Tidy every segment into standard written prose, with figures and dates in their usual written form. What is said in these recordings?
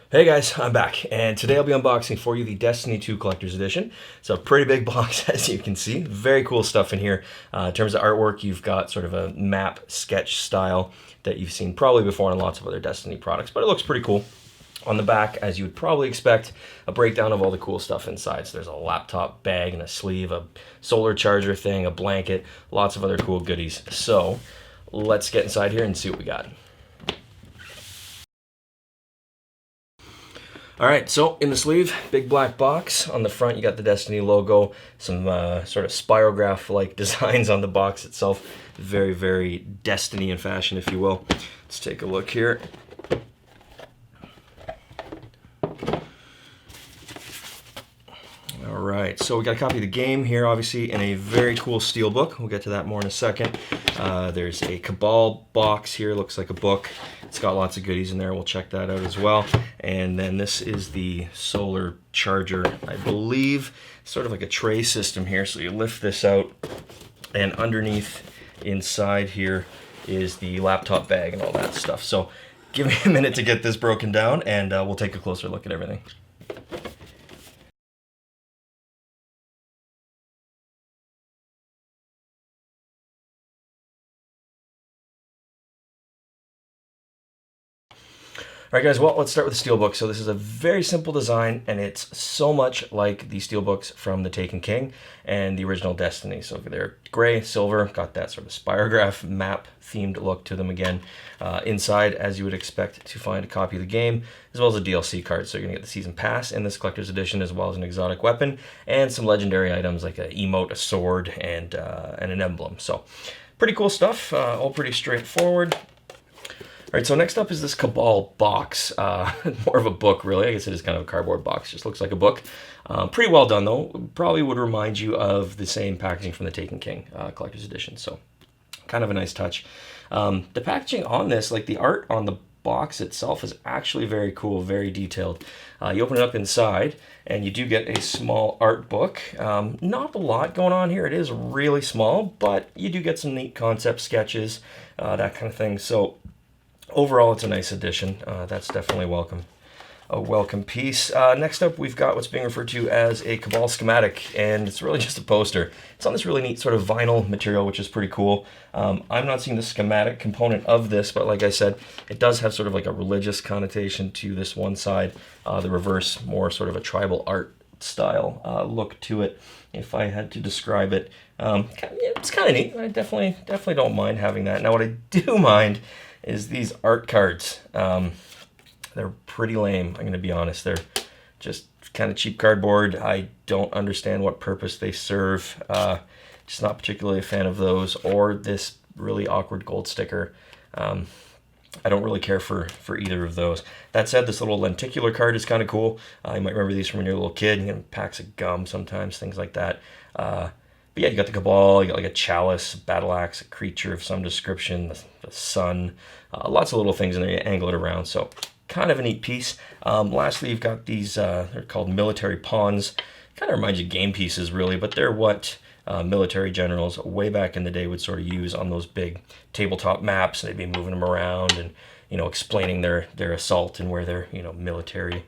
Hey guys, I'm back, and today I'll be unboxing for you the Destiny 2 Collector's Edition. It's a pretty big box, as you can see. Very cool stuff in here. In terms of artwork, you've got sort of a map sketch style that you've seen probably before in lots of other Destiny products, but it looks pretty cool. On the back, as you would probably expect, a breakdown of all the cool stuff inside. So there's a laptop bag and a sleeve, a solar charger thing, a blanket, lots of other cool goodies. So let's get inside here and see what we got. All right, so in the sleeve, big black box. On the front, you got the Destiny logo, some sort of spirograph-like designs on the box itself. Very, very Destiny in fashion, if you will. Let's take a look here. All right, so we got a copy of the game here, obviously, in a very cool Steelbook. We'll get to that more in a second. There's a Cabal Box here, looks like a book. It's got lots of goodies in there. We'll check that out as well. And then this is the solar charger, I believe, sort of like a tray system here. So you lift this out, and underneath inside here is the laptop bag and all that stuff. So give me a minute to get this broken down, and we'll take a closer look at everything. All right, guys, well, let's start with the Steelbook. So this is a very simple design, and it's so much like the Steelbooks from the Taken King and the original Destiny. So they're gray, silver, got that sort of spirograph map-themed look to them again. Inside, as you would expect, to find a copy of the game, as well as a DLC card. So you're going to get the Season Pass in this Collector's Edition, as well as an exotic weapon, and some legendary items like an emote, a sword, and an emblem. So pretty cool stuff, all pretty straightforward. All right, so next up is this Cabal Box. More of a book, really. I guess it is kind of a cardboard box. Just looks like a book. Pretty well done, though. Probably would remind you of the same packaging from the Taken King Collector's Edition. So kind of a nice touch. The packaging on this, like the art on the box itself, is actually very cool, very detailed. You open it up inside, and you do get a small art book. Not a lot going on here. It is really small, but you do get some neat concept sketches, that kind of thing. So overall, it's a nice addition. That's definitely welcome. A welcome piece. Next up, we've got what's being referred to as a Cabal schematic, and it's really just a poster. It's on this really neat sort of vinyl material, which is pretty cool. I'm not seeing the schematic component of this, but like I said, it does have sort of like a religious connotation to this one side. The reverse, more sort of a tribal art style look to it, if I had to describe it. It's kind of neat. I definitely don't mind having that. Now, what I do mind is these art cards. They're pretty lame, I'm going to be honest. They're just kind of cheap cardboard. I don't understand what purpose they serve. Just not particularly a fan of those, or this really awkward gold sticker. I don't really care for either of those. That said, this little lenticular card is kind of cool. You might remember these from when you were a little kid. You know, packs of gum sometimes, things like that. But yeah, you got the Cabal, you got like a chalice, a battle axe, a creature of some description, the sun, lots of little things in there. You angle it around, so kind of a neat piece. Lastly, you've got these, they're called military pawns. Kind of reminds you of game pieces, really, but they're what military generals way back in the day would sort of use on those big tabletop maps. They'd be moving them around and, you know, explaining their assault and where their, you know, military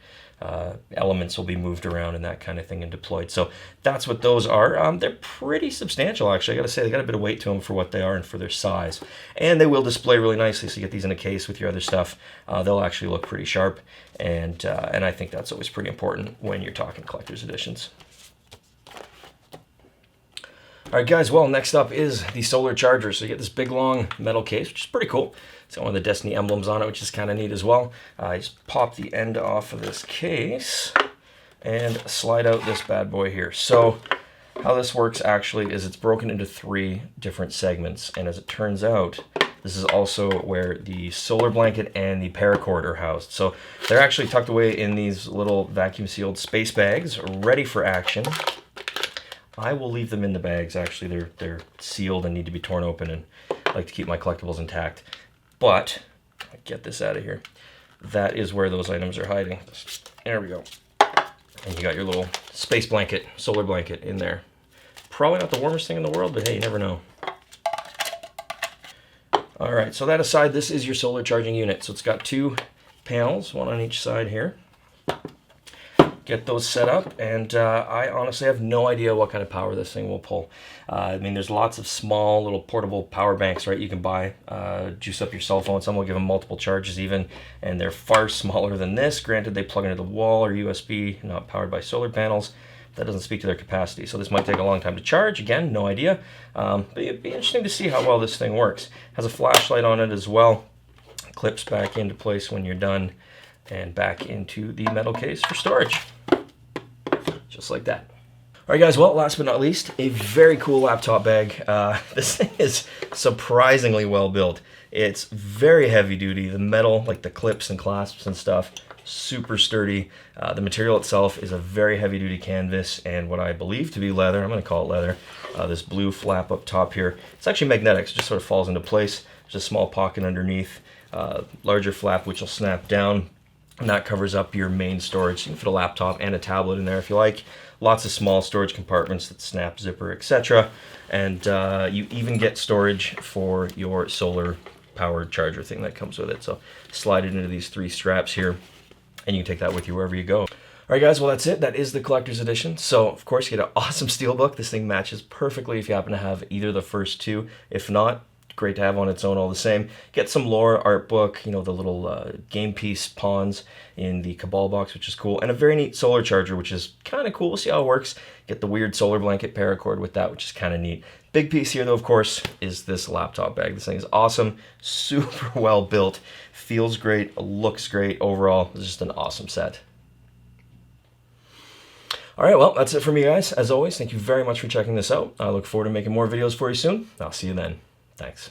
elements will be moved around and that kind of thing and deployed. So that's what those are. They're pretty substantial, actually. I gotta say, they got a bit of weight to them for what they are and for their size. And they will display really nicely, so you get these in a case with your other stuff. They'll actually look pretty sharp, and I think that's always pretty important when you're talking collector's editions. All right, guys, well, next up is the solar charger. So you get this big, long metal case, which is pretty cool. It's got one of the Destiny emblems on it, which is kind of neat as well. I just pop the end off of this case and slide out this bad boy here. So how this works actually is it's broken into 3 different segments. And as it turns out, this is also where the solar blanket and the paracord are housed. So they're actually tucked away in these little vacuum-sealed space bags, ready for action. I will leave them in the bags, actually. They're sealed and need to be torn open, and I like to keep my collectibles intact. But, get this out of here. That is where those items are hiding. There we go. And you got your little space blanket, solar blanket in there. Probably not the warmest thing in the world, but hey, you never know. All right, so that aside, this is your solar charging unit. So it's got 2 panels, one on each side here. Get those set up, and I honestly have no idea what kind of power this thing will pull. I mean, there's lots of small little portable power banks, right? You can buy, juice up your cell phone. Some will give them multiple charges even, and they're far smaller than this. Granted, they plug into the wall or USB, not powered by solar panels. That doesn't speak to their capacity, so this might take a long time to charge. Again, no idea, but it'd be interesting to see how well this thing works. Has a flashlight on it as well. Clips back into place when you're done, and back into the metal case for storage. Just like that. All right, guys, well, last but not least, a very cool laptop bag. This thing is surprisingly well built. It's very heavy duty. The metal, like the clips and clasps and stuff, super sturdy. The material itself is a very heavy duty canvas and what I believe to be leather. I'm going to call it leather. This blue flap up top here. It's actually magnetic, so it just sort of falls into place. There's a small pocket underneath, larger flap which will snap down. And that covers up your main storage. You can fit a laptop and a tablet in there if you like. Lots of small storage compartments that snap, zipper, etc. And you even get storage for your solar powered charger thing that comes with it. So slide it into these 3 straps here, and you can take that with you wherever you go. All right, guys, well, that's it. That is the collector's edition. So, of course, you get an awesome Steelbook. This thing matches perfectly if you happen to have either the first 2. If not, great to have on its own all the same. Get some lore art book, you know, the little game piece pawns in the Cabal Box, which is cool, and a very neat solar charger, which is kind of cool. We'll see how it works. Get the weird solar blanket paracord with that, which is kind of neat. Big piece here, though, of course, is this laptop bag. This thing is awesome, super well built, feels great, looks great. Overall, it's just an awesome set. All right, well, that's it for me, guys. As always, thank you very much for checking this out. I look forward to making more videos for you soon. I'll see you then. Thanks.